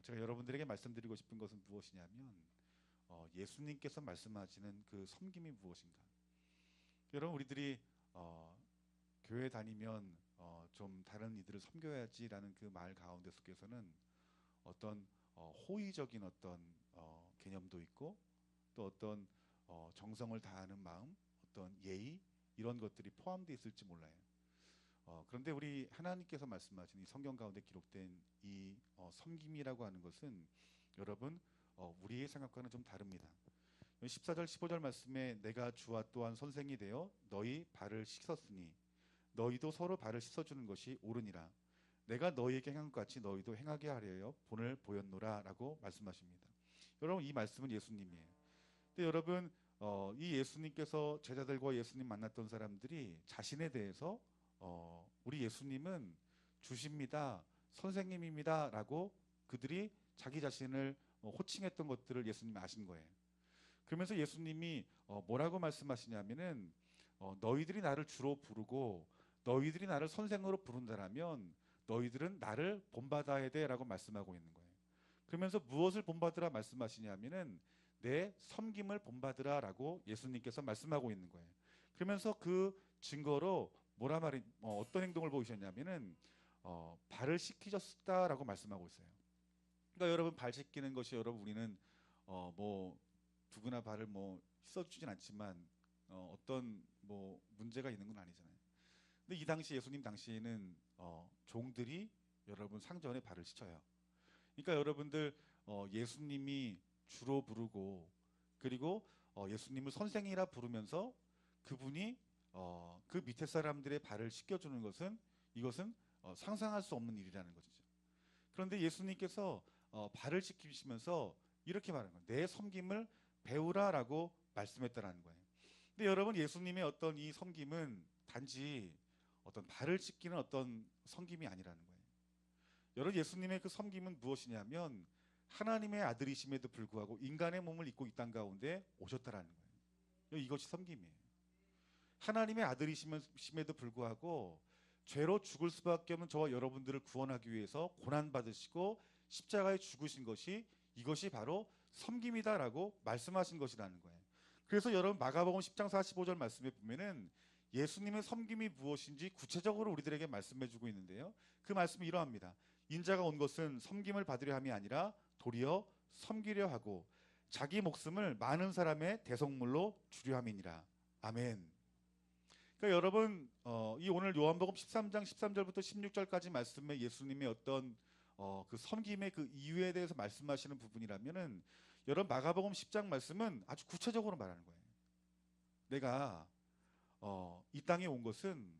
제가 여러분들에게 말씀드리고 싶은 것은 무엇이냐면 예수님께서 말씀하시는 그 섬김이 무엇인가. 여러분 우리들이 교회 다니면 좀 다른 이들을 섬겨야지라는 그 말 가운데 속에서는 어떤 호의적인 어떤 개념도 있고 또 어떤 정성을 다하는 마음, 어떤 예의 이런 것들이 포함되어 있을지 몰라요. 그런데 우리 하나님께서 말씀하신 이 성경 가운데 기록된 이 섬김이라고 하는 것은 여러분 우리의 생각과는 좀 다릅니다. 14절 15절 말씀에 내가 주와 또한 선생이 되어 너희 발을 씻었으니 너희도 서로 발을 씻어주는 것이 옳으니라. 내가 너희에게 행한 것 같이 너희도 행하게 하려 본을 보였노라 라고 말씀하십니다. 여러분 이 말씀은 예수님이에요. 근데 여러분 이 예수님께서 제자들과 예수님 만났던 사람들이 자신에 대해서 우리 예수님은 주십니다, 선생님입니다 라고 그들이 자기 자신을 호칭했던 것들을 예수님이 아신 거예요. 그러면서 예수님이 뭐라고 말씀하시냐면은 너희들이 나를 주로 부르고 너희들이 나를 선생으로 부른다라면 너희들은 나를 본받아야 돼 라고 말씀하고 있는 거예요. 그러면서 무엇을 본받으라 말씀하시냐면은 내 섬김을 본받으라 라고 예수님께서 말씀하고 있는 거예요. 그러면서 그 증거로 어떤 행동을 보이셨냐면은 발을 씻기셨다라고 말씀하고 있어요. 그러니까 여러분 발 씻기는 것이 여러분 우리는 뭐 누구나 발을 뭐 씻어주진 않지만 어떤 뭐 문제가 있는 건 아니잖아요. 근데 이 당시 예수님 당시에는 종들이 여러분 상전에 발을 씻어요. 그러니까 여러분들 예수님이 주로 부르고 그리고 예수님을 선생이라 부르면서 그분이 그 밑에 사람들의 발을 씻겨주는 것은 이것은 상상할 수 없는 일이라는 것이죠. 그런데 예수님께서 발을 씻기시면서 이렇게 말하는 거예요. 내 섬김을 배우라라고 말씀했다라는 거예요. 근데 여러분 예수님의 어떤 이 섬김은 단지 어떤 발을 씻기는 어떤 섬김이 아니라는 거예요. 여러분 예수님의 그 섬김은 무엇이냐면 하나님의 아들이심에도 불구하고 인간의 몸을 입고 이 땅 가운데 오셨다라는 거예요. 이것이 섬김이에요. 하나님의 아들이심에도 불구하고 죄로 죽을 수밖에 없는 저와 여러분들을 구원하기 위해서 고난받으시고 십자가에 죽으신 것이 이것이 바로 섬김이다라고 말씀하신 것이라는 거예요. 그래서 여러분 마가복음 10장 45절 말씀에 보면은 예수님의 섬김이 무엇인지 구체적으로 우리들에게 말씀해 주고 있는데요. 그 말씀이 이러합니다. 인자가 온 것은 섬김을 받으려 함이 아니라 도리어 섬기려 하고 자기 목숨을 많은 사람의 대속물로 주려 함이니라. 아멘. 그러니까 여러분 이 오늘 요한복음 13장 13절부터 16절까지 말씀에 예수님의 어떤 그 섬김의 그 이유에 대해서 말씀하시는 부분이라면은 여러분 마가복음 10장 말씀은 아주 구체적으로 말하는 거예요. 내가 이 땅에 온 것은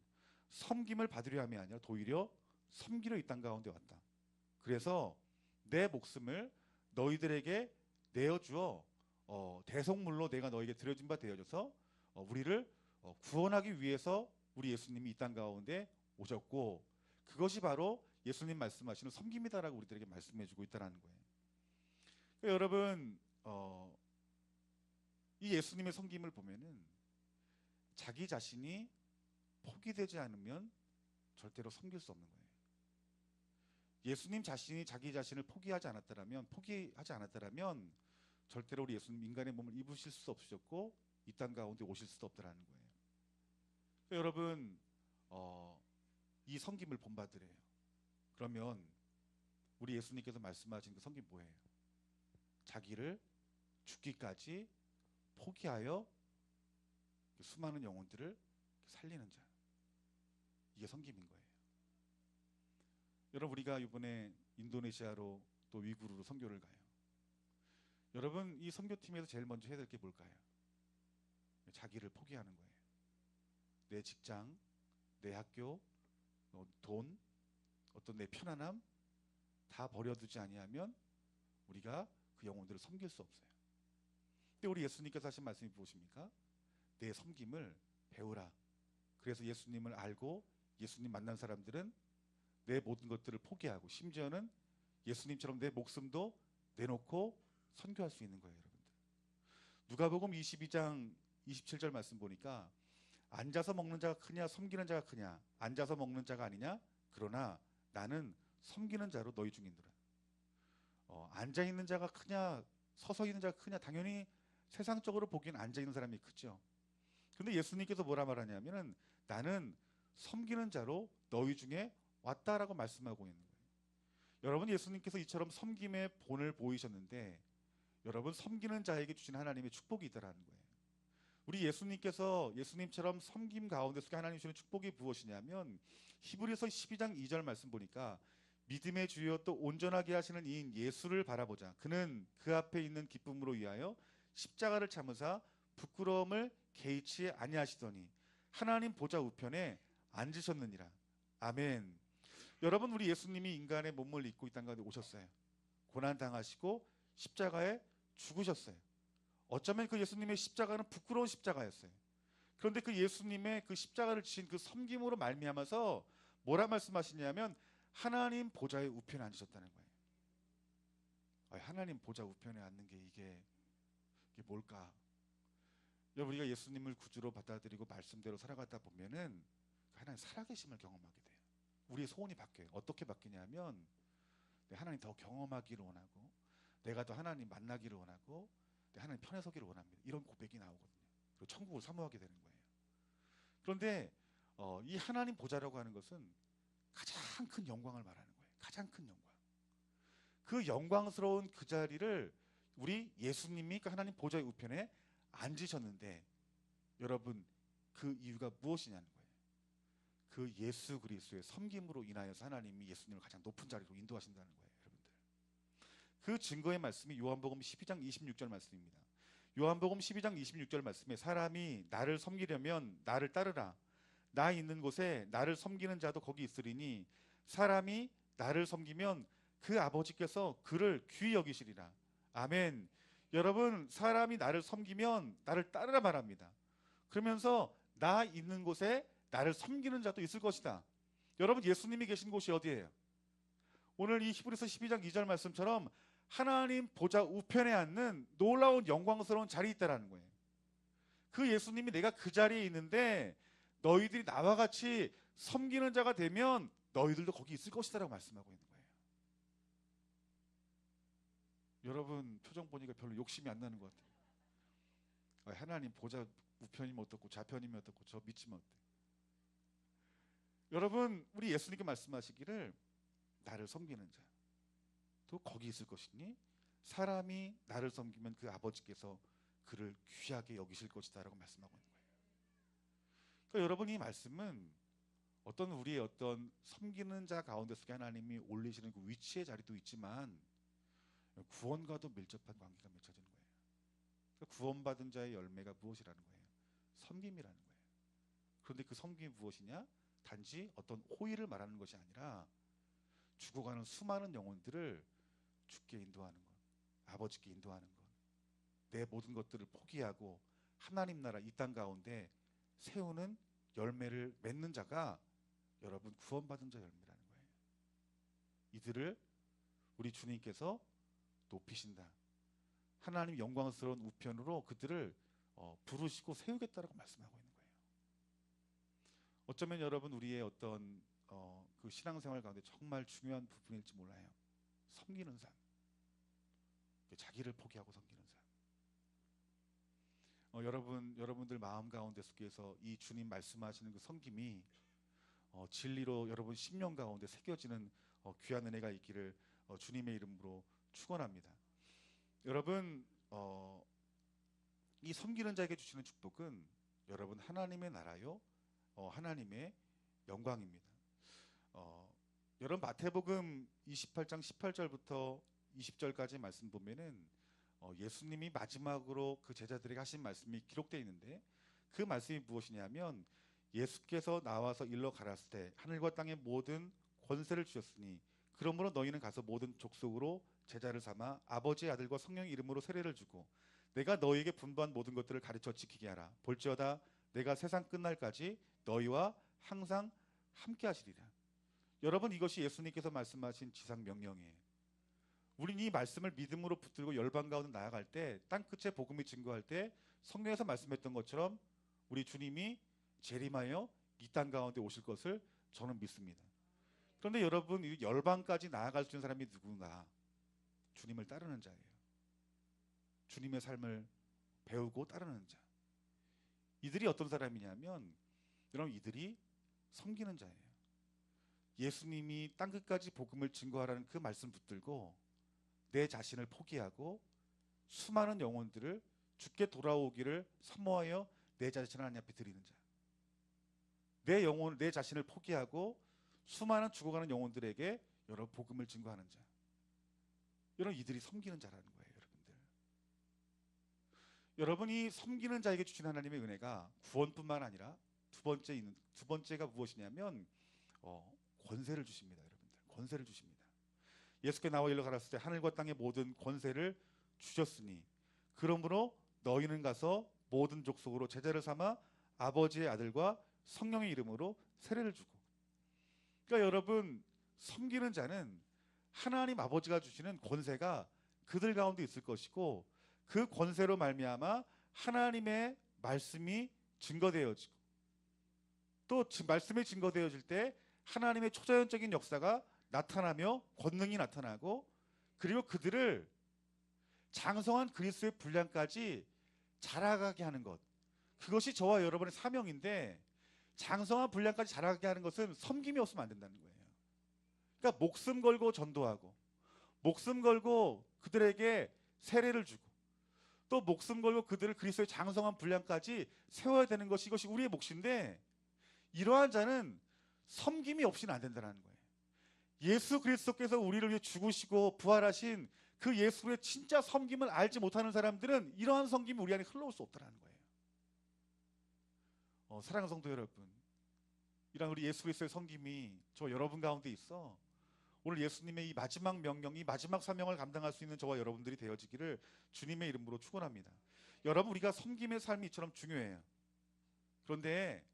섬김을 받으려 함이 아니라 도리어 섬기려 이 땅 가운데 왔다. 그래서 내 목숨을 너희들에게 내어주어 대속물로 내가 너에게 드려진 바 되어져서 우리를 구원하기 위해서 우리 예수님이 이 땅 가운데 오셨고 그것이 바로 예수님 말씀하시는 섬김이다라고 우리들에게 말씀해주고 있다는 거예요. 그러니까 여러분 이 예수님의 섬김을 보면은 자기 자신이 포기되지 않으면 절대로 섬길 수 없는 거예요. 예수님 자신이 자기 자신을 포기하지 않았다라면 절대로 우리 예수님 인간의 몸을 입으실 수 없으셨고 이 땅 가운데 오실 수도 없다라는 거예요. 그러니까 여러분 이 섬김을 본받으래요. 그러면 우리 예수님께서 말씀하신 그 섬김 뭐예요? 자기를 죽기까지 포기하여 수많은 영혼들을 살리는 자. 이게 섬김인 거예요. 여러분 우리가 이번에 인도네시아로 또 위구르로 선교를 가요. 여러분 이 선교팀에서 제일 먼저 해야 될 게 뭘까요? 자기를 포기하는 거예요. 내 직장, 내 학교, 돈, 어떤 내 편안함 다 버려두지 아니하면 우리가 그 영혼들을 섬길 수 없어요. 근데 우리 예수님께서 하신 말씀이 무엇입니까? 내 섬김을 배우라. 그래서 예수님을 알고 예수님 만난 사람들은 내 모든 것들을 포기하고 심지어는 예수님처럼 내 목숨도 내놓고 선교할 수 있는 거예요, 여러분들. 누가복음 22장 27절 말씀 보니까 앉아서 먹는 자가 크냐 섬기는 자가 크냐 앉아서 먹는 자가 아니냐 그러나 나는 섬기는 자로 너희 중이니라. 앉아 있는 자가 크냐 서서 있는 자가 크냐? 당연히 세상적으로 보기엔 앉아 있는 사람이 크죠. 그런데 예수님께서 뭐라 말하냐면은 나는 섬기는 자로 너희 중에 왔다라고 말씀하고 있는 거예요. 여러분, 예수님께서 이처럼 섬김의 본을 보이셨는데 여러분, 섬기는 자에게 주신 하나님의 축복이 있다라는 거예요. 우리 예수님께서 예수님처럼 섬김 가운데 속에 하나님 주시는 축복이 무엇이냐면 히브리서 12장 2절 말씀 보니까 믿음의 주여 또 온전하게 하시는 이인 예수를 바라보자. 그는 그 앞에 있는 기쁨으로 위하여 십자가를 참으사 부끄러움을 개의치 아니하시더니 하나님 보좌 우편에 앉으셨느니라. 아멘. 여러분, 우리 예수님이 인간의 몸을 입고 이 땅 가운데 오셨어요. 고난 당하시고 십자가에 죽으셨어요. 어쩌면 그 예수님의 십자가는 부끄러운 십자가였어요. 그런데 그 예수님의 그 십자가를 지신 그 섬김으로 말미암아서 뭐라 말씀하시냐면 하나님 보좌의 우편에 앉으셨다는 거예요. 하나님 보좌 우편에 앉는 게 이게 뭘까? 여러분, 우리가 예수님을 구주로 받아들이고 말씀대로 살아가다 보면은 하나님 살아계심을 경험하게 돼요. 우리의 소원이 바뀌어요. 어떻게 바뀌냐면 하나님 더 경험하기를 원하고 내가 더 하나님 만나기를 원하고 하나님 편에 서기를 원합니다. 이런 고백이 나오거든요. 그리고 천국을 사모하게 되는 거예요. 그런데 이 하나님 보좌라고 하는 것은 가장 큰 영광을 말하는 거예요. 가장 큰 영광. 그 영광스러운 그 자리를 우리 예수님이 그 하나님 보좌의 우편에 앉으셨는데 여러분, 그 이유가 무엇이냐는 거예요. 그 예수 그리스도의 섬김으로 인하여서 하나님이 예수님을 가장 높은 자리로 인도하신다는 거예요. 여러분들, 그 증거의 말씀이 요한복음 12장 26절 말씀입니다. 요한복음 12장 26절 말씀에 사람이 나를 섬기려면 나를 따르라. 나 있는 곳에 나를 섬기는 자도 거기 있으리니 사람이 나를 섬기면 그 아버지께서 그를 귀히 여기시리라. 아멘. 여러분, 사람이 나를 섬기면 나를 따르라 말합니다. 그러면서 나 있는 곳에 나를 섬기는 자도 있을 것이다. 여러분, 예수님이 계신 곳이 어디예요? 오늘 이 히브리서 12장 2절 말씀처럼 하나님 보좌 우편에 앉는 놀라운 영광스러운 자리에 있다라는 거예요. 그 예수님이 내가 그 자리에 있는데 너희들이 나와 같이 섬기는 자가 되면 너희들도 거기 있을 것이다라고 말씀하고 있는 거예요. 여러분, 표정 보니까 별로 욕심이 안 나는 것 같아요. 하나님 보좌 우편이면 어떻고 좌편이면 어떻고 저 믿지면 어때? 여러분, 우리 예수님께 말씀하시기를 나를 섬기는 자 또 거기 있을 것이니 사람이 나를 섬기면 그 아버지께서 그를 귀하게 여기실 것이다 라고 말씀하고 있는 거예요. 그러니까 여러분, 이 말씀은 어떤 우리의 어떤 섬기는 자 가운데 속에 하나님이 올리시는 그 위치의 자리도 있지만 구원과도 밀접한 관계가 맺혀지는 거예요. 그러니까 구원받은 자의 열매가 무엇이라는 거예요? 섬김이라는 거예요. 그런데 그 섬김이 무엇이냐? 단지 어떤 호의를 말하는 것이 아니라 죽어가는 수많은 영혼들을 주께 인도하는 것, 아버지께 인도하는 것, 내 모든 것들을 포기하고 하나님 나라 이 땅 가운데 세우는 열매를 맺는 자가 여러분 구원받은 자 열매라는 거예요. 이들을 우리 주님께서 높이신다. 하나님 영광스러운 우편으로 그들을 부르시고 세우겠다라고 말씀하고 있는 거예요. 어쩌면 여러분, 우리의 어떤 그 신앙생활 가운데 정말 중요한 부분일지 몰라요. 섬기는 삶, 자기를 포기하고 섬기는 삶. 여러분들 마음 가운데 속에서 이 주님 말씀하시는 그 섬김이 진리로 여러분 심령 가운데 새겨지는 귀한 은혜가 있기를 주님의 이름으로 축원합니다. 여러분, 이 섬기는 자에게 주시는 축복은 여러분 하나님의 나라요, 하나님의 영광입니다. 여러분, 마태복음 28장 18절부터 20절까지 말씀 보면은 예수님이 마지막으로 그 제자들에게 하신 말씀이 기록되어 있는데 그 말씀이 무엇이냐면 예수께서 나와서 일러 가라사대 때 하늘과 땅의 모든 권세를 주셨으니 그러므로 너희는 가서 모든 족속으로 제자를 삼아 아버지의 아들과 성령의 이름으로 세례를 주고 내가 너희에게 분부한 모든 것들을 가르쳐 지키게 하라. 볼지어다 내가 세상 끝날까지 너희와 항상 함께 하시리라. 여러분, 이것이 예수님께서 말씀하신 지상 명령이에요. 우린 이 말씀을 믿음으로 붙들고 열방 가운데 나아갈 때 땅끝에 복음이 증거할 때 성경에서 말씀했던 것처럼 우리 주님이 재림하여 이 땅 가운데 오실 것을 저는 믿습니다. 그런데 여러분, 이 열방까지 나아갈 수 있는 사람이 누군가? 주님을 따르는 자예요. 주님의 삶을 배우고 따르는 자. 이들이 어떤 사람이냐면 여러분, 이들이 섬기는 자예요. 예수님이 땅끝까지 복음을 증거하라는 그 말씀 붙들고 내 자신을 포기하고 수많은 영혼들을 주께 돌아오기를 사모하여 내 자신을 하나님 앞에 드리는 자. 내 자신을 포기하고 수많은 죽어가는 영혼들에게 여러분 복음을 증거하는 자. 여러분, 이들이 섬기는 자라는 거예요, 여러분들. 여러분이 섬기는 자에게 주신 하나님의 은혜가 구원뿐만 아니라 두 번째가 무엇이냐면 권세를 주십니다, 여러분들. 권세를 주십니다. 예수께 나와 일러 가라사대 때 하늘과 땅의 모든 권세를 주셨으니 그러므로 너희는 가서 모든 족속으로 제자를 삼아 아버지의 아들과 성령의 이름으로 세례를 주고. 그러니까 여러분, 섬기는 자는 하나님 아버지가 주시는 권세가 그들 가운데 있을 것이고 그 권세로 말미암아 하나님의 말씀이 증거되어지고 또 말씀이 증거되어질 때 하나님의 초자연적인 역사가 나타나며 권능이 나타나고 그리고 그들을 장성한 그리스도의 분량까지 자라가게 하는 것, 그것이 저와 여러분의 사명인데 장성한 분량까지 자라가게 하는 것은 섬김이 없으면 안 된다는 거예요. 그러니까 목숨 걸고 전도하고 목숨 걸고 그들에게 세례를 주고 또 목숨 걸고 그들을 그리스도의 장성한 분량까지 세워야 되는 것이 이것이 우리의 몫인데 이러한 자는 섬김이 없이는 안 된다는 거예요. 예수 그리스도께서 우리를 위해 죽으시고 부활하신 그 예수의 진짜 섬김을 알지 못하는 사람들은 이러한 섬김이 우리 안에 흘러올 수 없다는 거예요. 사랑하는 성도 여러분, 이런 우리 예수 그리스도의 섬김이 저 여러분 가운데 있어 오늘 예수님의 이 마지막 명령이 마지막 사명을 감당할 수 있는 저와 여러분들이 되어지기를 주님의 이름으로 축원합니다. 여러분, 우리가 섬김의 삶이 이처럼 중요해요. 그런데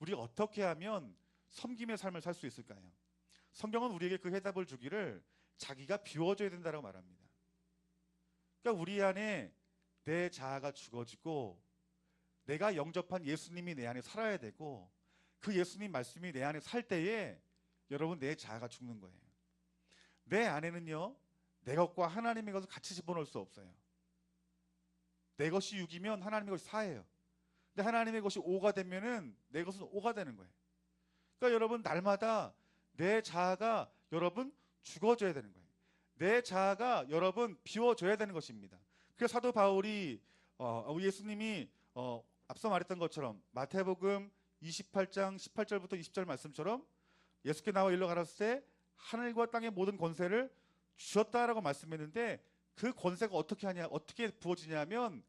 우리가 어떻게 하면 섬김의 삶을 살 수 있을까요? 성경은 우리에게 그 해답을 주기를 자기가 비워져야 된다고 말합니다. 그러니까 우리 안에 내 자아가 죽어지고 내가 영접한 예수님이 내 안에 살아야 되고 그 예수님 말씀이 내 안에 살 때에 여러분 내 자아가 죽는 거예요. 내 안에는요, 내 것과 하나님의 것을 같이 집어넣을 수 없어요. 내 것이 6이면 하나님의 것이 4예요. 근데 하나님의 것이 5가 되면은 내 것은 5가 되는 거예요. 그러니까 여러분, 날마다 내 자아가 여러분 죽어져야 되는 거예요. 내 자아가 여러분 비워져야 되는 것입니다. 그래서 사도 바울이 예수님이 앞서 말했던 것처럼 마태복음 28장 18절부터 20절 말씀처럼 예수께 나와 일러 가라사대 하늘과 땅의 모든 권세를 주셨다라고 말씀했는데 그 권세가 어떻게 부어지냐면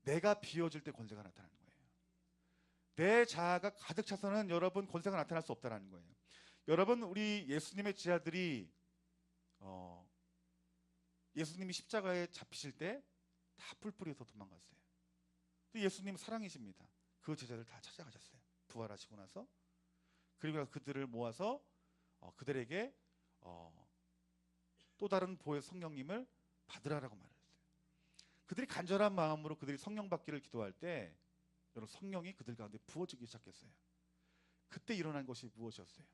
내가 비워질 때 권세가 나타나는 거예요. 내 자아가 가득 차서는 여러분 권세가 나타날 수 없다는 거예요. 여러분, 우리 예수님의 제자들이 예수님이 십자가에 잡히실 때 다 뿔뿔이서 도망갔어요. 근데 예수님 사랑이십니다. 그 제자들 다 찾아가셨어요. 부활하시고 나서. 그리고 그들을 모아서 그들에게 또 다른 보혜 성령님을 받으라라고 말했어요. 그들이 간절한 마음으로 그들이 성령 받기를 기도할 때 여러분 성령이 그들 가운데 부어지기 시작했어요. 그때 일어난 것이 무엇이었어요?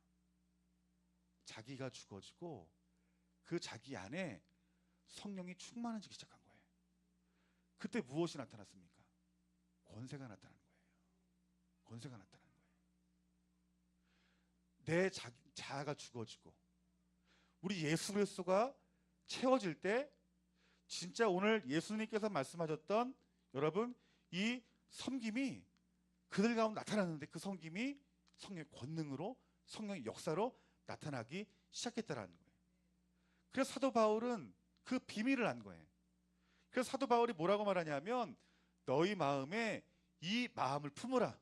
자기가 죽어지고 그 자기 안에 성령이 충만해지기 시작한 거예요. 그때 무엇이 나타났습니까? 권세가 나타난 거예요. 권세가 나타난 거예요. 내 자아가 죽어지고 우리 예수 그리스도가 채워질 때 진짜 오늘 예수님께서 말씀하셨던 여러분 이 섬김이 그들 가운데 나타났는데 그 섬김이 성령의 권능으로 성령의 역사로 나타나기 시작했다라는 거예요. 그래서 사도 바울은 그 비밀을 안 거예요. 그래서 사도 바울이 뭐라고 말하냐면 너희 마음에 이 마음을 품으라.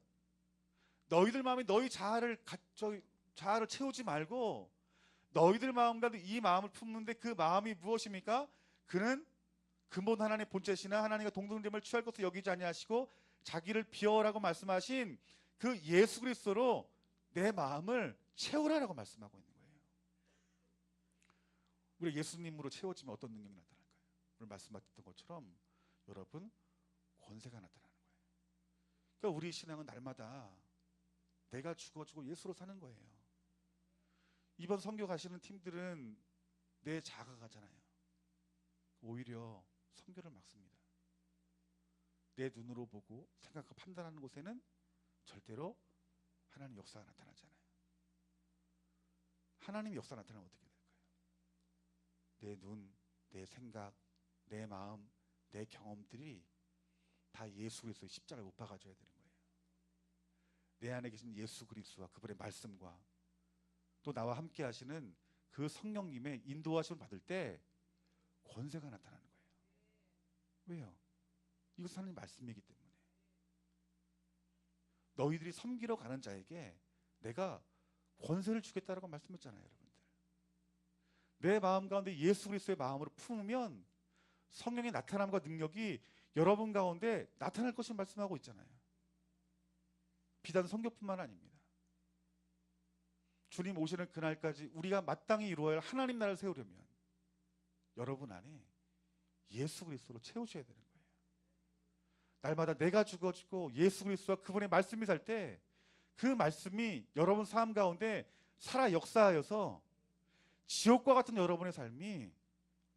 너희들 마음에 너희 자아를 채우지 말고 너희들 마음 가운데 이 마음을 품는데 그 마음이 무엇입니까? 그는 근본 하나님의 본체시나 하나님과 동등됨을 취할 것을 여기지 아니하시고 자기를 비워라고 말씀하신 그 예수 그리스도로 내 마음을 채우라라고 말씀하고 있는 거예요. 우리 예수님으로 채워지면 어떤 능력이 나타날까요? 오늘 말씀하셨던 것처럼 여러분 권세가 나타나는 거예요. 그러니까 우리 신앙은 날마다 내가 죽어지고 예수로 사는 거예요. 이번 선교 가시는 팀들은 내 자아가 가잖아요. 오히려 성결을 막습니다. 내 눈으로 보고 생각하고 판단하는 곳에는 절대로 하나님 역사가 나타나지 않아요. 하나님 역사 나타나면 어떻게 될까요? 내 눈, 내 생각, 내 마음, 내 경험들이 다 예수 그리스도의 십자가에 못 박아줘야 되는 거예요. 내 안에 계신 예수 그리스도와 그분의 말씀과 또 나와 함께 하시는 그 성령님의 인도하심을 받을 때 권세가 나타나는 거예요. 왜요? 이것은 하나님 말씀이기 때문에. 너희들이 섬기러 가는 자에게 내가 권세를 주겠다라고 말씀했잖아요, 여러분들. 내 마음 가운데 예수 그리스도의 마음으로 품으면 성령의 나타남과 능력이 여러분 가운데 나타날 것을 말씀하고 있잖아요. 비단 성경뿐만 아닙니다. 주님 오시는 그날까지 우리가 마땅히 이루어야 할 하나님 나라를 세우려면 여러분 안에 예수 그리스도로 채우셔야 되는 거예요. 날마다 내가 죽어지고 예수 그리스도와 그분의 말씀이 살 때 그 말씀이 여러분 삶 가운데 살아 역사하여서 지옥과 같은 여러분의 삶이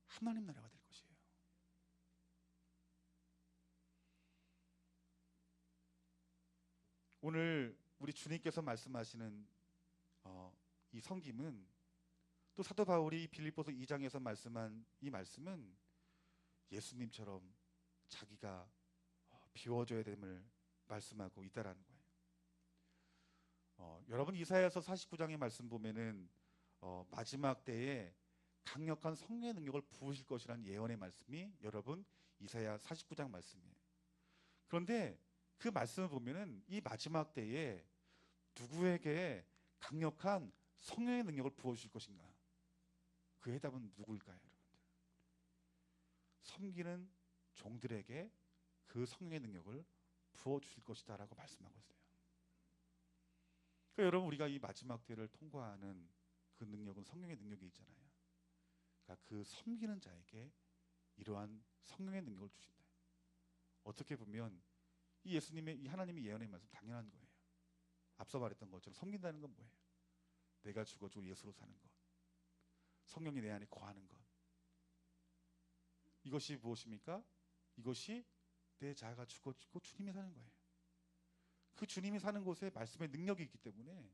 하나님 나라가 될 것이에요. 오늘 우리 주님께서 말씀하시는 이 섬김은 또 사도 바울이 빌립보서 2장에서 말씀한 이 말씀은 예수님처럼 자기가 비워줘야 됨을 말씀하고 있다라는 거예요. 여러분 이사야서 49장의 말씀 보면은 마지막 때에 강력한 성령의 능력을 부으실 것이라는 예언의 말씀이 여러분 이사야 49장 말씀이에요. 그런데 그 말씀을 보면은 이 마지막 때에 누구에게 강력한 성령의 능력을 부어주실 것인가? 그 해답은 누구일까요, 여러분들? 섬기는 종들에게 그 성령의 능력을 부어주실 것이다 라고 말씀하고 있어요. 그러니까 여러분 우리가 이 마지막 때를 통과하는 그 능력은 성령의 능력이 있잖아요. 그러니까 그 섬기는 자에게 이러한 성령의 능력을 주신다. 어떻게 보면 이 예수님의 이 하나님의 예언의 말씀 당연한 거예요. 앞서 말했던 것처럼 섬긴다는 건 뭐예요? 내가 죽어주고 예수로 사는 것, 성령이 내 안에 거하는 것. 이것이 무엇입니까? 이것이 내 자아가 죽어지고 주님이 사는 거예요. 그 주님이 사는 곳에 말씀의 능력이 있기 때문에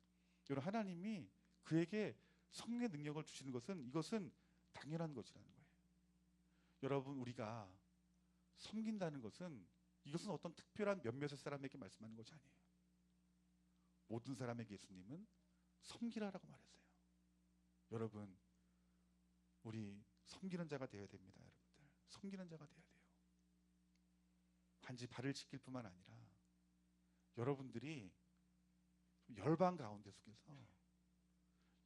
여러분 하나님이 그에게 성령의 능력을 주시는 것은 이것은 당연한 것이라는 거예요. 여러분 우리가 섬긴다는 것은 이것은 어떤 특별한 몇몇의 사람에게 말씀하는 것이 아니에요. 모든 사람에게 예수님은 섬기라라고 말했어요. 여러분 우리 섬기는 자가 되어야 됩니다. 여러분들 섬기는 자가 되어야 돼요. 단지 발을 지킬 뿐만 아니라 여러분들이 열방 가운데 속에서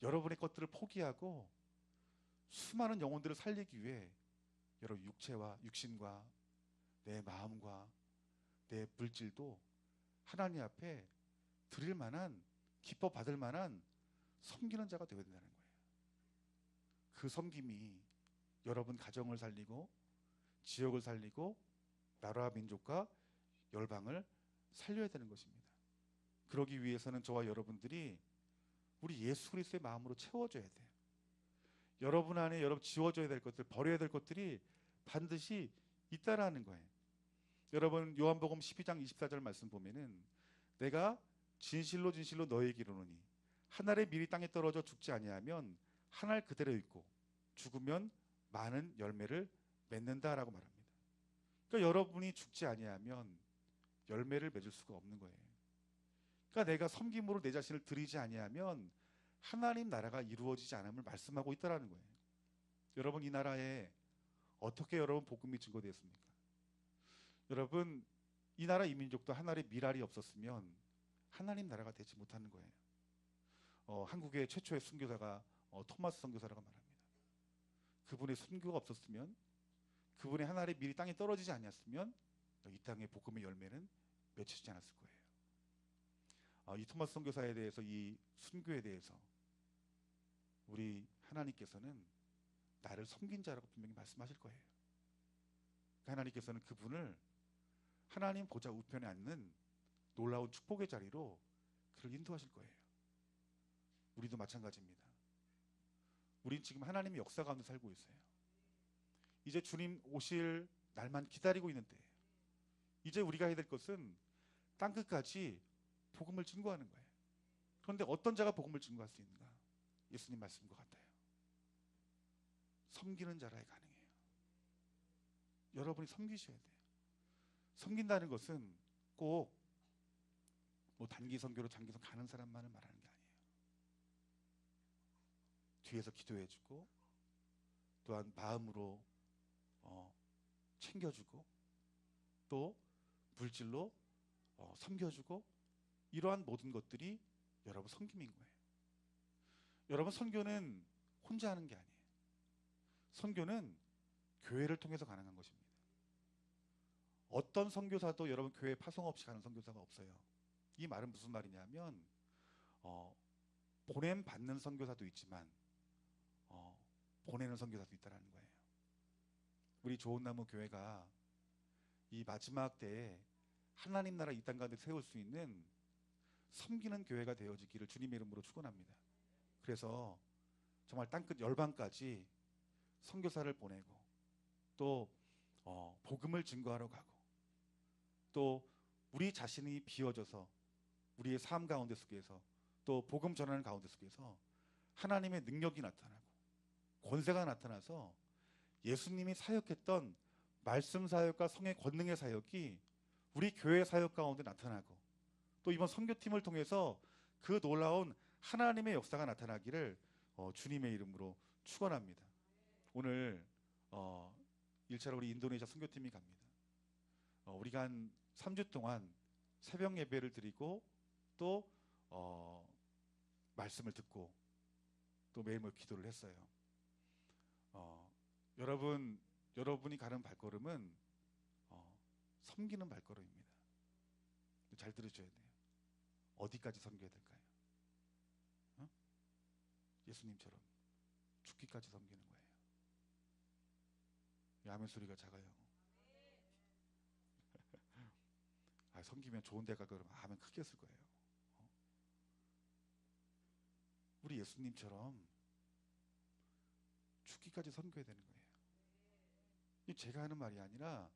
여러분의 것들을 포기하고 수많은 영혼들을 살리기 위해 여러분 육체와 육신과 내 마음과 내 물질도 하나님 앞에 드릴 만한 기뻐 받을 만한 섬기는 자가 되어야 된다는 거예요. 그 섬김이 여러분 가정을 살리고 지역을 살리고 나라와 민족과 열방을 살려야 되는 것입니다. 그러기 위해서는 저와 여러분들이 우리 예수 그리스도의 마음으로 채워줘야 돼요. 여러분 안에 여러분 지워줘야 될 것들, 버려야 될 것들이 반드시 있다라는 거예요. 여러분 요한복음 12장 24절 말씀 보면은 내가 진실로 진실로 너희에게 이르노니 한 알의 밀이 땅에 떨어져 죽지 아니하면 한 알 그대로 있고 죽으면 많은 열매를 맺는다라고 말합니다. 그러니까 여러분이 죽지 아니하면 열매를 맺을 수가 없는 거예요. 그러니까 내가 섬김으로 내 자신을 드리지 아니하면 하나님 나라가 이루어지지 않음을 말씀하고 있다라는 거예요. 여러분 이 나라에 어떻게 여러분 복음이 증거되었습니까? 여러분 이 나라 이 민족도 하나의 미랄이 없었으면 하나님 나라가 되지 못하는 거예요. 한국의 최초의 순교자가 토마스 선교사라고 말합니다. 그분의 순교가 없었으면 그분의 하나의 밀이 땅에 떨어지지 않았으면 이 땅의 복음의 열매는 맺히지 않았을 거예요. 이 토마스 선교사에 대해서 이 순교에 대해서 우리 하나님께서는 나를 섬긴 자라고 분명히 말씀하실 거예요. 하나님께서는 그분을 하나님 보좌 우편에 앉는 놀라운 축복의 자리로 그를 인도하실 거예요. 우리도 마찬가지입니다. 우린 지금 하나님의 역사 가운데 살고 있어요. 이제 주님 오실 날만 기다리고 있는 때예요. 이제 우리가 해야 될 것은 땅끝까지 복음을 증거하는 거예요. 그런데 어떤 자가 복음을 증거할 수 있는가? 예수님 말씀인 것 같아요. 섬기는 자라야 가능해요. 여러분이 섬기셔야 돼요. 섬긴다는 것은 꼭 뭐 단기 선교로 장기 선교 가는 사람만을 말하는 게 아니에요. 뒤에서 기도해주고 또한 마음으로 챙겨주고 또 물질로 섬겨주고 이러한 모든 것들이 여러분 섬김인 거예요. 여러분 선교는 혼자 하는 게 아니에요. 선교는 교회를 통해서 가능한 것입니다. 어떤 선교사도 여러분 교회 파송 없이 가는 선교사가 없어요. 이 말은 무슨 말이냐면 보냄 받는 선교사도 있지만 보내는 선교사도 있다는 거예요. 우리 좋은 나무 교회가 이 마지막 때에 하나님 나라 이 땅 가운데 세울 수 있는 섬기는 교회가 되어지기를 주님의 이름으로 축원합니다. 그래서 정말 땅끝 열방까지 선교사를 보내고 또 복음을 증거하러 가고 또 우리 자신이 비워져서 우리의 삶 가운데 속에서 또 복음 전하는 가운데 속에서 하나님의 능력이 나타나고 권세가 나타나서 예수님이 사역했던 말씀 사역과 성의 권능의 사역이 우리 교회 사역 가운데 나타나고 또 이번 선교팀을 통해서 그 놀라운 하나님의 역사가 나타나기를 주님의 이름으로 축원합니다. 오늘 1차로 우리 인도네시아 선교팀이 갑니다. 우리가 한 3주 동안 새벽 예배를 드리고 또 말씀을 듣고 또 매일매일 기도를 했어요. 여러분이 가는 발걸음은 섬기는 발걸음입니다. 잘 들으셔야 돼요. 어디까지 섬겨야 될까요? 예수님처럼 죽기까지 섬기는 거예요. 아멘 소리가 작아요. 섬기면 좋은 데가 그러면 아멘 크게 했을 거예요. 우리 예수님처럼 죽기까지 섬겨야 되는 거예요. 이 제가 하는 말이 아니라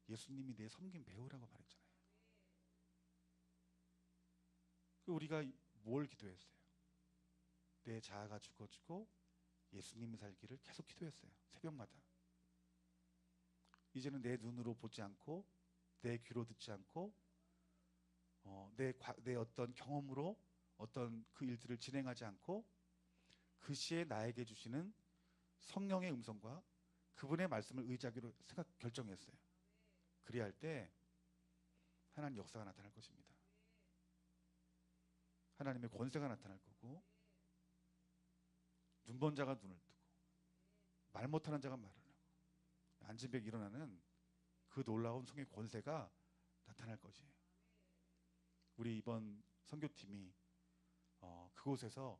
예수님이 내 섬김 배우라고 말했잖아요. 우리가 뭘 기도했어요? 내 자아가 죽어지고 예수님이 살기를 계속 기도했어요. 새벽마다. 이제는 내 눈으로 보지 않고 내 귀로 듣지 않고 내 어떤 경험으로 어떤 그 일들을 진행하지 않고 그 시에 나에게 주시는 성령의 음성과 그분의 말씀을 의지하기로 결정했어요. 그리할 때 하나님 역사가 나타날 것입니다. 하나님의 권세가 나타날 거고 눈먼 자가 눈을 뜨고 말 못하는 자가 말을 하고 앉은 벽 일어나는 그 놀라운 성의 권세가 나타날 것이에요. 우리 이번 선교팀이 그곳에서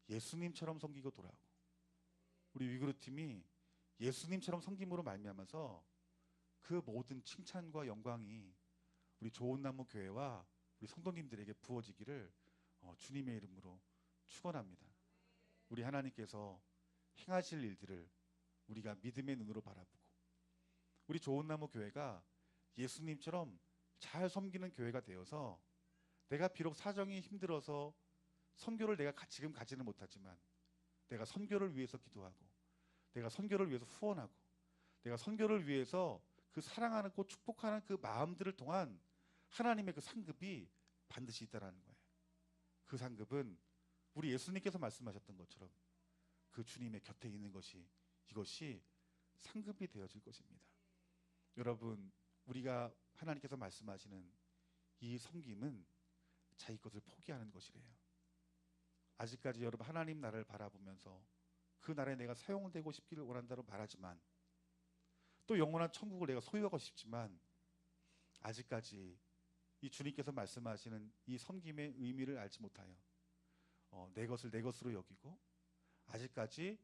예수님처럼 섬기고 돌아오고 우리 위그루 팀이 예수님처럼 섬김으로 말미암아서 그 모든 칭찬과 영광이 우리 좋은 나무 교회와 우리 성도님들에게 부어지기를 주님의 이름으로 축원합니다. 우리 하나님께서 행하실 일들을 우리가 믿음의 눈으로 바라보고 우리 좋은 나무 교회가 예수님처럼 잘 섬기는 교회가 되어서 내가 비록 사정이 힘들어서 선교를 내가 지금 가지는 못하지만 내가 선교를 위해서 기도하고 내가 선교를 위해서 후원하고 내가 선교를 위해서 그 사랑하는 그 축복하는 그 마음들을 통한 하나님의 그 상급이 반드시 있다라는 거예요. 그 상급은 우리 예수님께서 말씀하셨던 것처럼 그 주님의 곁에 있는 것이 이것이 상급이 되어질 것입니다. 여러분 우리가 하나님께서 말씀하시는 이 섬김은 자기 것을 포기하는 것이래요. 아직까지 여러분 하나님 나라를 바라보면서 그 나라에 내가 사용되고 싶기를 원한다고 말하지만 또 영원한 천국을 내가 소유하고 싶지만 아직까지 이 주님께서 말씀하시는 이 섬김의 의미를 알지 못하여 내 것을 내 것으로 여기고 아직까지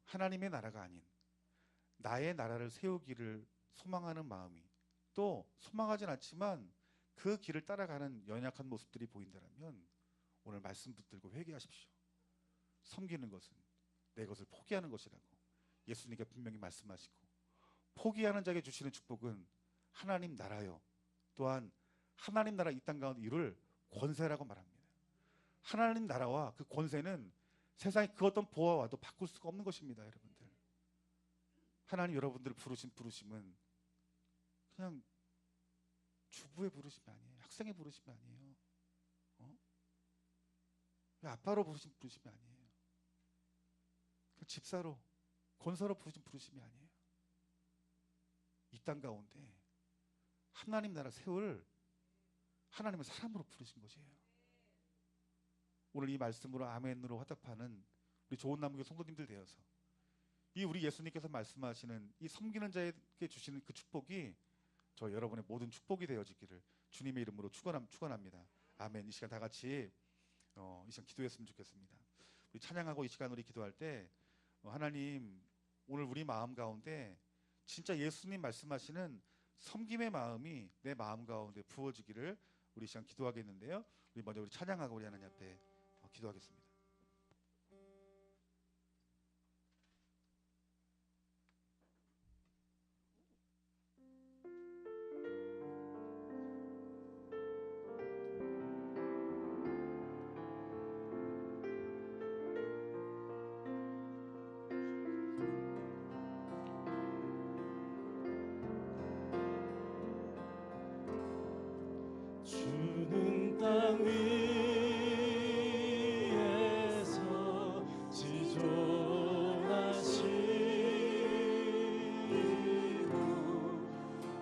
하나님의 나라가 아닌 나의 나라를 세우기를 소망하는 마음이 또 소망하진 않지만 그 길을 따라가는 연약한 모습들이 보인다면 오늘 말씀 붙들고 회개하십시오. 섬기는 것은 내 것을 포기하는 것이라고 예수님께 분명히 말씀하시고, 포기하는 자에게 주시는 축복은 하나님 나라요, 또한 하나님 나라 이 땅 가운데 이룰 권세라고 말합니다. 하나님 나라와 그 권세는 세상에 그 어떤 보아와 와도 바꿀 수가 없는 것입니다. 여러분들, 하나님 여러분들을 부르신 부르심은 그냥 주부의 부르심이 아니에요. 학생의 부르심이 아니에요. 아빠로 부르신 부르심이 아니에요. 그 집사로, 권사로 부르신 부르심이 아니에요. 이 땅 가운데 하나님 나라 세울 하나님의 사람으로 부르신 것이에요. 오늘 이 말씀으로 아멘으로 화답하는 우리 좋은 남교 성도님들 되어서 이 우리 예수님께서 말씀하시는 이 섬기는 자에게 주시는 그 축복이 저 여러분의 모든 축복이 되어지기를 주님의 이름으로 축원합니다. 아멘. 이 시간 다 같이 이 시간 기도했으면 좋겠습니다. 우리 찬양하고 이 시간 우리 기도할 때 하나님, 오늘 우리 마음 가운데 진짜 예수님 말씀하시는 섬김의 마음이 내 마음 가운데 부어지기를 우리 시간 기도하겠는데요. 우리 먼저 우리 찬양하고 우리 하나님 앞에 기도하겠습니다. 주는 땅 위에서 지존하시고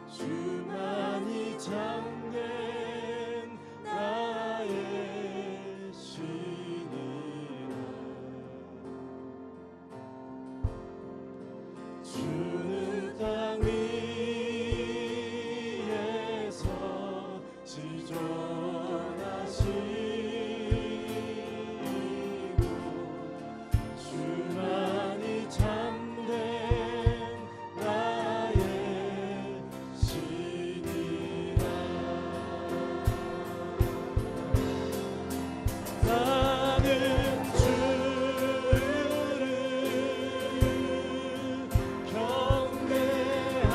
주만이 참된 나의 신이라. 주는 땅 위에서 지존하시고 주만이 참된 나의 신이라. 나는 주를 경배합니다.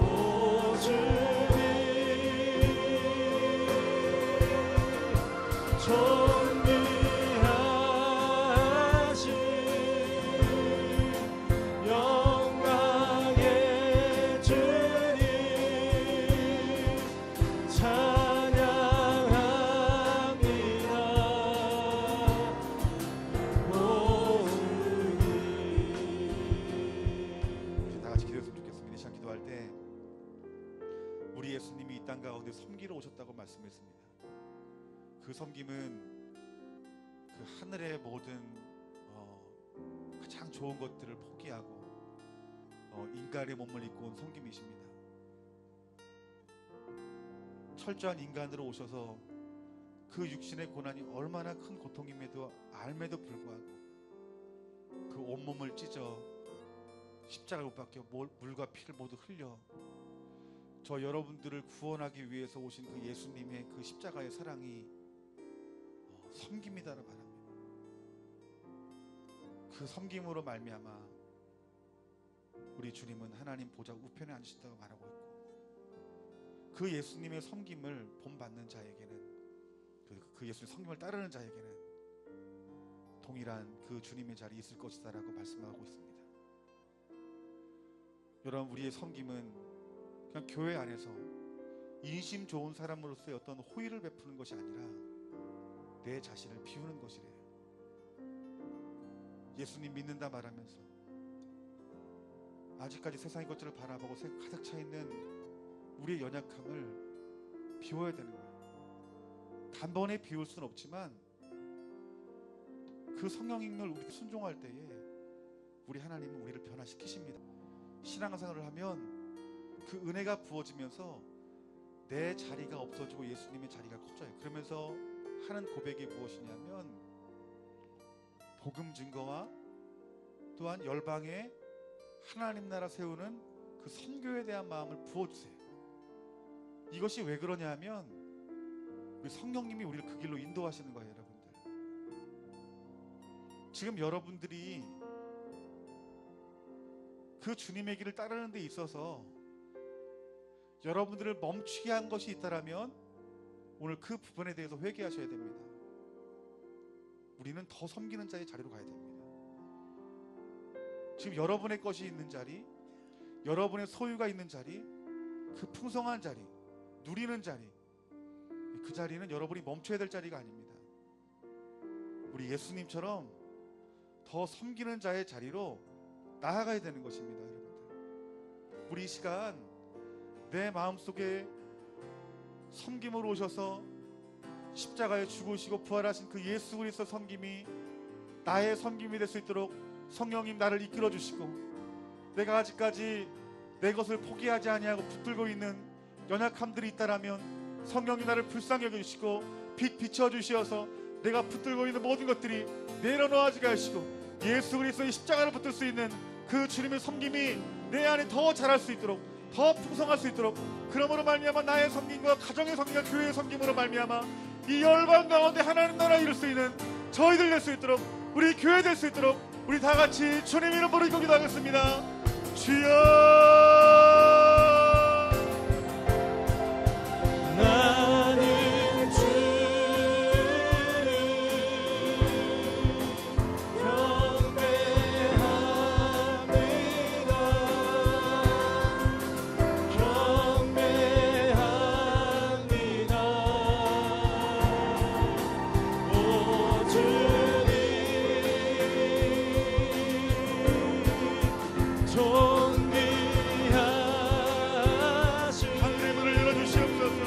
오 주님, 존귀하신 영광의 주님, 찬양합니다. 오 주님. 다 같이 기도했으면 좋겠습니다. 이 시간 기도할 때 우리 예수님이 이 땅 가운데 섬기러 오셨다고 말씀했습니다. 그 섬김은 그 하늘의 모든 가장 좋은 것들을 포기하고 인간의 몸을 입고 온 섬김이십니다. 철저한 인간으로 오셔서 그 육신의 고난이 얼마나 큰 고통임에도 알매도 불구하고 그 온몸을 찢어 십자가를 못 박혀 물과 피를 모두 흘려 저 여러분들을 구원하기 위해서 오신 그 예수님의 그 십자가의 사랑이 섬김이다라고 말합니다. 그 섬김으로 말미암아 우리 주님은 하나님 보좌 우편에 앉으신다고 말하고 있고, 그 예수님의 섬김을 본받는 자에게는, 그 예수님의 섬김을 따르는 자에게는 동일한 그 주님의 자리에 있을 것이다라고 말씀하고 있습니다. 여러분, 우리의 섬김은 그냥 교회 안에서 인심 좋은 사람으로서의 어떤 호의를 베푸는 것이 아니라 내 자신을 비우는 것이래요. 예수님 믿는다 말하면서 아직까지 세상의 것들을 바라보고 가득 차 있는 우리의 연약함을 비워야 되는 거예요. 단번에 비울 수는 없지만 그 성령님을 우리 순종할 때에 우리 하나님은 우리를 변화시키십니다. 신앙생활을 하면 그 은혜가 부어지면서 내 자리가 없어지고 예수님의 자리가 커져요. 그러면서 하는 고백이 무엇이냐면 복음 증거와 또한 열방에 하나님 나라 세우는 그 선교에 대한 마음을 부어주세요. 이것이 왜 그러냐면 우리 성령님이 우리를 그 길로 인도하시는 거예요, 여러분들. 지금 여러분들이 그 주님의 길을 따르는 데 있어서 여러분들을 멈추게 한 것이 있다라면 오늘 그 부분에 대해서 회개하셔야 됩니다. 우리는 더 섬기는 자의 자리로 가야 됩니다. 지금 여러분의 것이 있는 자리, 여러분의 소유가 있는 자리, 그 풍성한 자리, 누리는 자리, 그 자리는 여러분이 멈춰야 될 자리가 아닙니다. 우리 예수님처럼 더 섬기는 자의 자리로 나아가야 되는 것입니다, 여러분들. 우리 이 시간 내 마음속에 섬김으로 오셔서 십자가에 죽으시고 부활하신 그 예수 그리스도 섬김이 나의 섬김이 될 수 있도록 성령님 나를 이끌어 주시고, 내가 아직까지 내 것을 포기하지 아니하고 붙들고 있는 연약함들이 있다라면 성령님 나를 불쌍히 여겨주시고 빛 비춰주시어서 내가 붙들고 있는 모든 것들이 내려놓아지게 하시고 예수 그리스도의 십자가를 붙들 수 있는 그 주님의 섬김이 내 안에 더 자랄 수 있도록, 더 풍성할 수 있도록, 그러므로 말미암아 나의 섬김과 가정의 섬김과 교회의 섬김으로 말미암아 이 열방 가운데 하나님 나라 이룰 수 있는 저희들 될 수 있도록, 우리 교회 될 수 있도록 우리 다 같이 주님 이름으로 기도하겠습니다. 주여, 나는 주를 경배합니다. 경배합니다. 오 주님, 존귀하신 하늘의 문을 열어주시옵소서.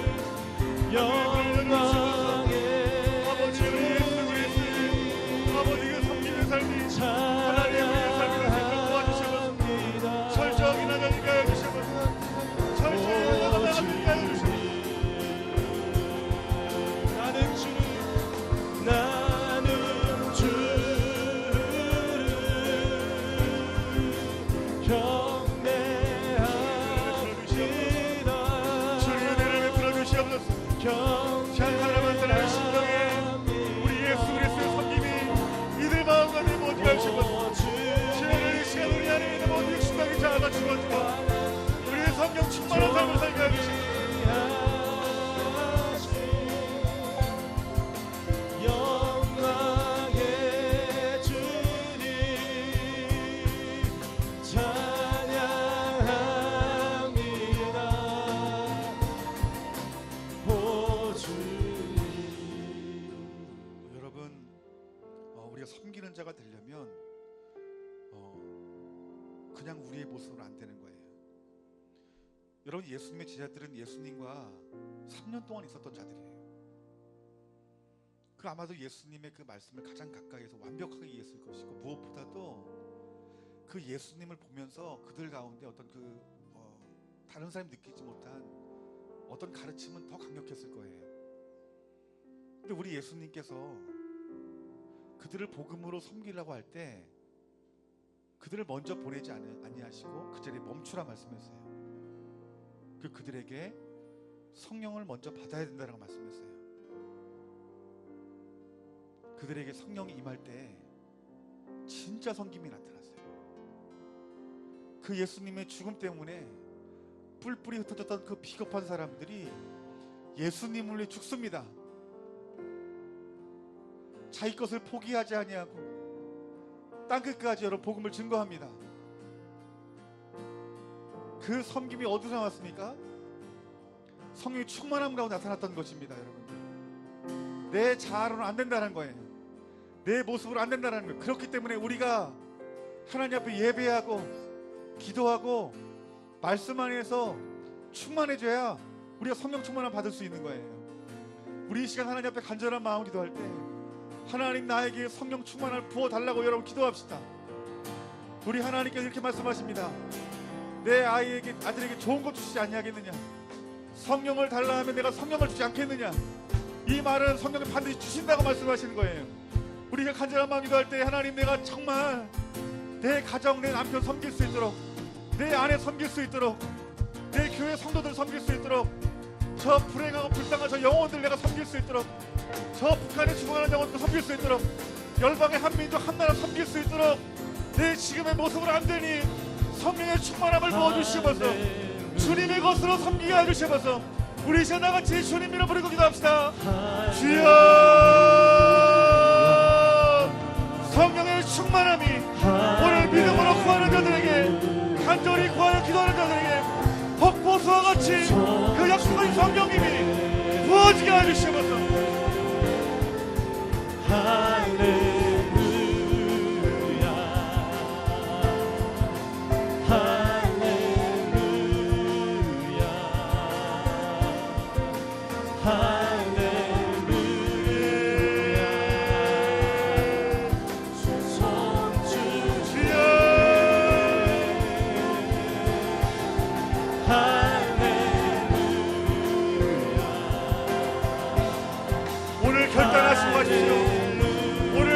영광의 아버지 예수 그리스도의 아버지가 섬기는 삶이 하나님의 삶을 하여 도와주시옵소서. 철저하게 나가니까 해주시옵소서. 철저하게 나가니까 해주시옵소서. 나는 주를 경배합니다. 주의 은혜를 베풀어 주시옵소서. 찬양하는 사람의 심령에 우리 예수 그리스도의 섬김이 이들 마음 가운데 모두 하시옵소서. 주의 이 시간 우리 안에 있는 모든 육신당이 자아가 죽어지고 우리의 성령 충만한 삶을 살게 해주시옵소서. 영광의 주님 찬양합니다. 오 주님. 여러분, 우리가 섬기는 자가 되려면 그냥 우리의 모습은 안 되는 거예요. 여러분, 예수님의 제자들은 예수님과 3년 동안 있었던 자들이에요. 그 아마도 예수님의 그 말씀을 가장 가까이에서 완벽하게 이해했을 것이고, 무엇보다도 그 예수님을 보면서 그들 가운데 어떤 다른 사람이 느끼지 못한 어떤 가르침은 더 강력했을 거예요. 근데 우리 예수님께서 그들을 복음으로 섬기려고 할 때 그들을 먼저 보내지 아니하시고 그 자리에 멈추라 말씀했어요. 그들에게 성령을 먼저 받아야 된다라고 말씀했어요. 그들에게 성령이 임할 때 진짜 섬김이 나타났어요. 그 예수님의 죽음 때문에 뿔뿔이 흩어졌던 그 비겁한 사람들이 예수님을 위해 죽습니다. 자기 것을 포기하지 아니하고 땅끝까지 여러분 복음을 증거합니다. 그 섬김이 어디서 나왔습니까? 성령의 충만함 가운데 나타났던 것입니다. 여러분, 내 자아로는 안 된다는 거예요. 내 모습으로 안 된다는 거예요. 그렇기 때문에 우리가 하나님 앞에 예배하고 기도하고 말씀 안에서 충만해져야 우리가 성령 충만함 받을 수 있는 거예요. 우리 이 시간 하나님 앞에 간절한 마음 기도할 때 하나님 나에게 성령 충만함을 부어달라고 여러분 기도합시다. 우리 하나님께서 이렇게 말씀하십니다. 내 아들에게 좋은 것 주시지 아니하겠느냐? 성령을 달라 하면 내가 성령을 주지 않겠느냐? 이 말은 성령을 반드시 주신다고 말씀하시는 거예요. 우리가 간절한 마음 기도할 때 하나님, 내가 정말 내 가정, 내 남편 섬길 수 있도록, 내 아내 섬길 수 있도록, 내 교회 성도들 섬길 수 있도록 저 불행하고 불쌍한 저 영혼들 내가 섬길 수 있도록, 저 북한에 죽어가는 영혼들 섬길 수 있도록, 열방의 한민족 한나라 섬길 수 있도록 내 지금의 모습으로 안 되니 성령의 충만함을 부어주시면서 주님의 것으로 섬기게 해주시면서 우리 이제 나같이 주님 이름 부르고 기도합시다. 주여, 성령의 충만함이 오늘 믿음으로 구하는 자들에게, 간절히 구하여 기도하는 자들에게 벚꽃과 같이 그 약속의 성령님이 부어지게 해주시면서 할렐루야 할렐루야 할렐루야 성주여 오늘 결단하시고 하십시오. 오늘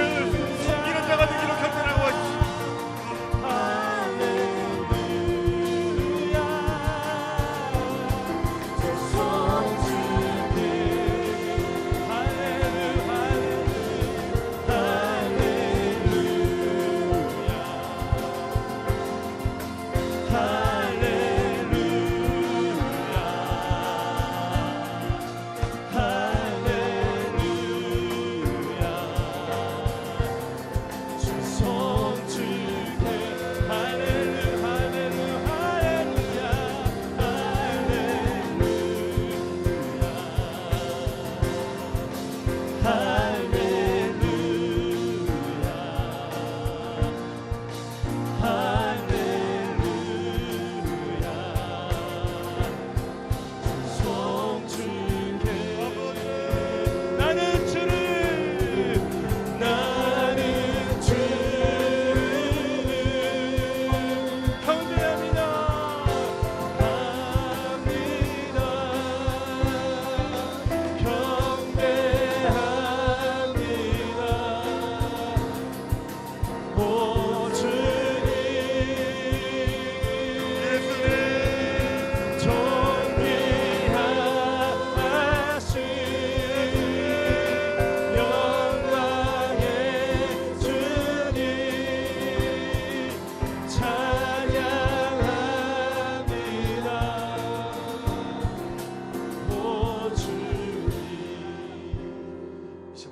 섬기는 자가 되기로 결단하고 하십시오.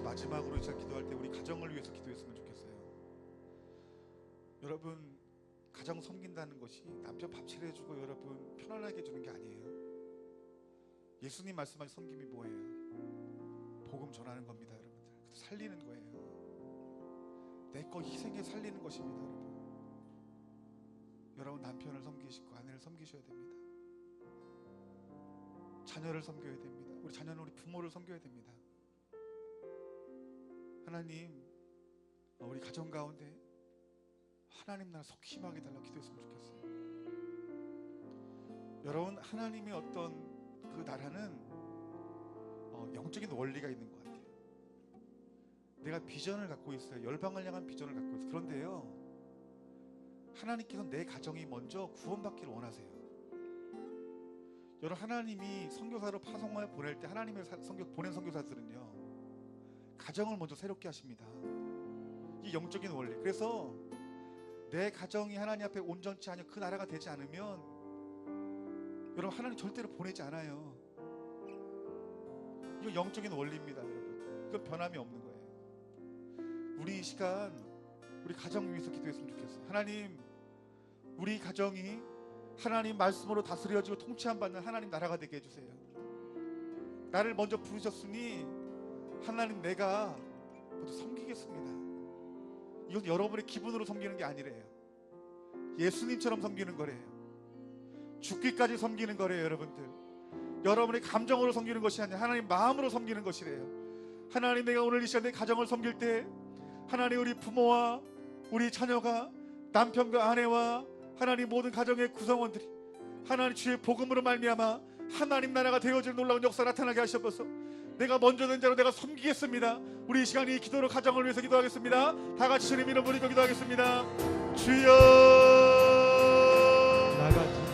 마지막으로 제가 기도할 때 우리 가정을 위해서 기도했으면 좋겠어요. 여러분, 가정 섬긴다는 것이 남편 밥 차려주고 여러분 편안하게 해주는 게 아니에요. 예수님 말씀하신 섬김이 뭐예요? 복음 전하는 겁니다, 여러분들. 살리는 거예요. 내 거 희생해 살리는 것입니다, 여러분. 여러분, 남편을 섬기시고 아내를 섬기셔야 됩니다. 자녀를 섬겨야 됩니다. 우리 자녀는 우리 부모를 섬겨야 됩니다. 하나님, 우리 가정 가운데 하나님 나라 속힘하게 달라고 기도했으면 좋겠어요. 여러분, 하나님의 어떤 그 나라는 영적인 원리가 있는 것 같아요. 내가 비전을 갖고 있어요. 열방을 향한 비전을 갖고 있어요. 그런데요, 하나님께서는 내 가정이 먼저 구원받기를 원하세요. 여러분, 하나님이 선교사로 파송하여 보낼 때 하나님의 보낸 선교사들은요, 가정을 먼저 새롭게 하십니다. 이 영적인 원리. 그래서 내 가정이 하나님 앞에 온전치 않으며 그 나라가 되지 않으면 여러분, 하나님 절대로 보내지 않아요. 이거 영적인 원리입니다, 여러분. 이건 변함이 없는 거예요. 우리 이 시간 우리 가정 위해서 기도했으면 좋겠어요. 하나님, 우리 가정이 하나님 말씀으로 다스려지고 통치함 받는 하나님 나라가 되게 해주세요. 나를 먼저 부르셨으니 하나님, 내가 먼저 섬기겠습니다. 이건 여러분의 기분으로 섬기는 게 아니래요. 예수님처럼 섬기는 거래요. 죽기까지 섬기는 거래요, 여러분들. 여러분의 감정으로 섬기는 것이 아니라 하나님 마음으로 섬기는 것이래요. 하나님, 내가 오늘 이 시간에 가정을 섬길 때 하나님, 우리 부모와 우리 자녀가, 남편과 아내와 하나님 모든 가정의 구성원들이 하나님 주의 복음으로 말미암아 하나님 나라가 되어질 놀라운 역사 나타나게 하셔서 내가 먼저 된 자로 내가 섬기겠습니다. 우리 이 시간 이 기도로 가정을 위해서 기도하겠습니다. 다 같이 주님 이름 부르며 기도하겠습니다. 주여, 나 같은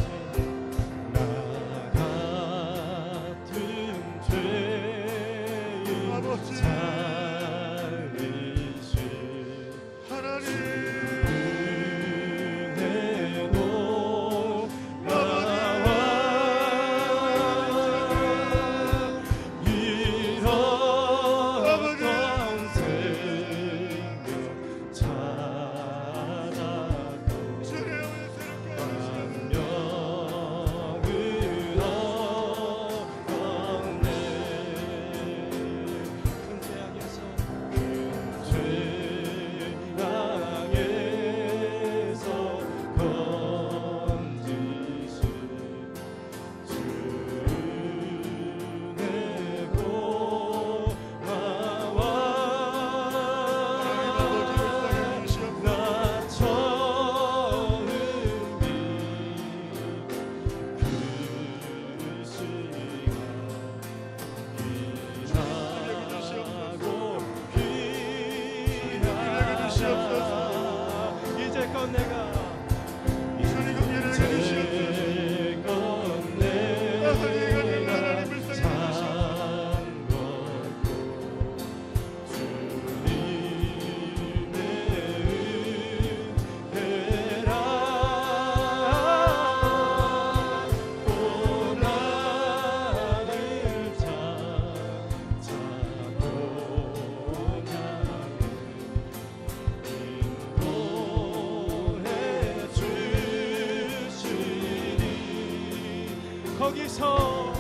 거기서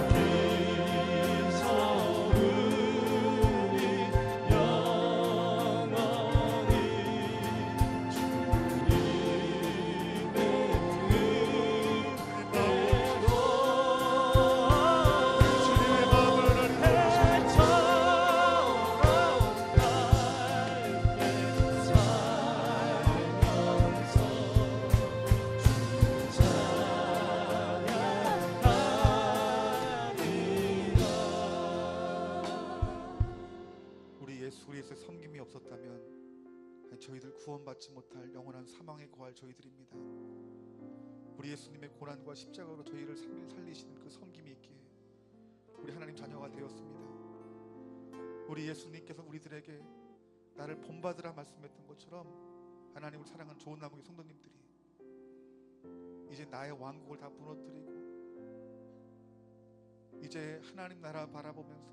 우리 영원히 주님의 마음을 우리 예수 그리스도의 섬김이 없었다면 저희들 구원받지 못할 영원한 사망에 거할 저희들입니다. 우리 예수님의 고난과 십자가로 저희를 살리시는 그 섬김이 있기에 우리 하나님 자녀가 되었습니다. 우리 예수님께서 우리들에게 나를 본받으라 말씀했던 것처럼 하나님을 사랑하는 좋은 나무의 성도님들이 이제 나의 왕국을 다 무너뜨리고 이제 하나님 나라 바라보면서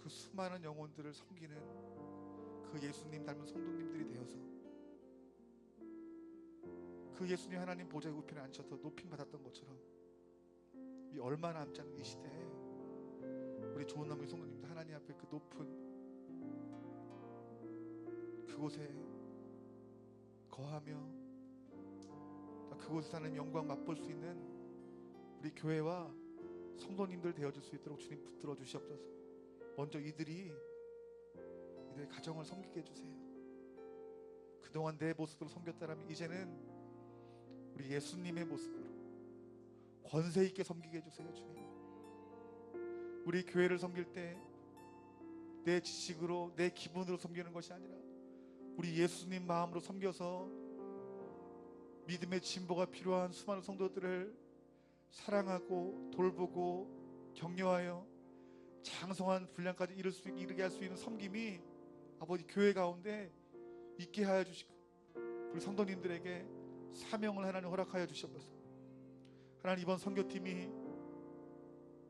그 수많은 영혼들을 섬기는 그 예수님 닮은 성도님들이 되어서 그 예수님 하나님 보좌의 우편에 앉혀서 높임 받았던 것처럼 이 얼마 남지 않은 이 시대에 우리 좋은 나무의 성도님들 하나님 앞에 그 높은 그곳에 거하며 그곳에서 하나님 영광 맛볼 수 있는 우리 교회와 성도님들 되어줄 수 있도록 주님 붙들어 주시옵소서. 먼저 이들의 가정을 섬기게 해주세요. 그동안 내 모습으로 섬겼다면 이제는 우리 예수님의 모습으로 권세 있게 섬기게 해주세요. 주님, 우리 교회를 섬길 때 내 지식으로 내 기분으로 섬기는 것이 아니라 우리 예수님 마음으로 섬겨서 믿음의 진보가 필요한 수많은 성도들을 사랑하고 돌보고 격려하여 장성한 분량까지 이르게 할 수 있는 섬김이 아버지 교회 가운데 있게 하여 주시고 우리 성도님들에게 사명을 하나님 허락하여 주시옵소서. 하나님 이번 선교팀이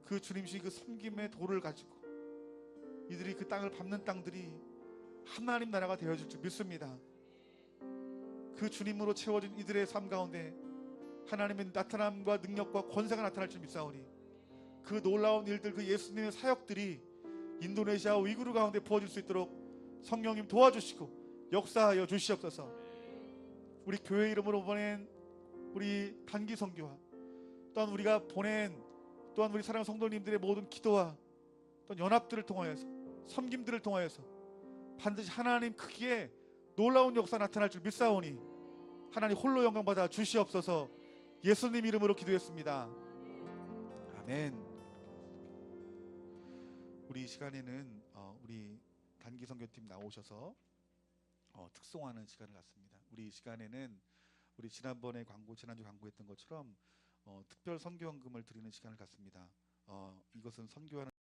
그 주님시 그 섬김의 도를 가지고 이들이 그 땅을 밟는 땅들이 하나님 나라가 되어질 줄 믿습니다. 그 주님으로 채워진 이들의 삶 가운데 하나님의 나타남과 능력과 권세가 나타날 줄 믿사오니 그 놀라운 일들, 그 예수님의 사역들이 인도네시아 위구르 가운데 부어질 수 있도록 성령님 도와주시고 역사하여 주시옵소서. 우리 교회 이름으로 보낸 우리 단기 선교와 또한 우리가 보낸 또한 우리 사랑하는 성도님들의 모든 기도와 또한 연합들을 통하여서 섬김들을 통하여서 반드시 하나님 크기에 놀라운 역사 나타날 줄 믿사오니 하나님 홀로 영광 받아 주시옵소서. 예수님 이름으로 기도했습니다. 아멘. 우리 이 시간에는 우리 단기 선교팀 나오셔서 특송하는 시간을 갖습니다. 우리 이 시간에는 우리 지난주 광고했던 것처럼 특별 선교헌금을 드리는 시간을 갖습니다. 이것은 선교하는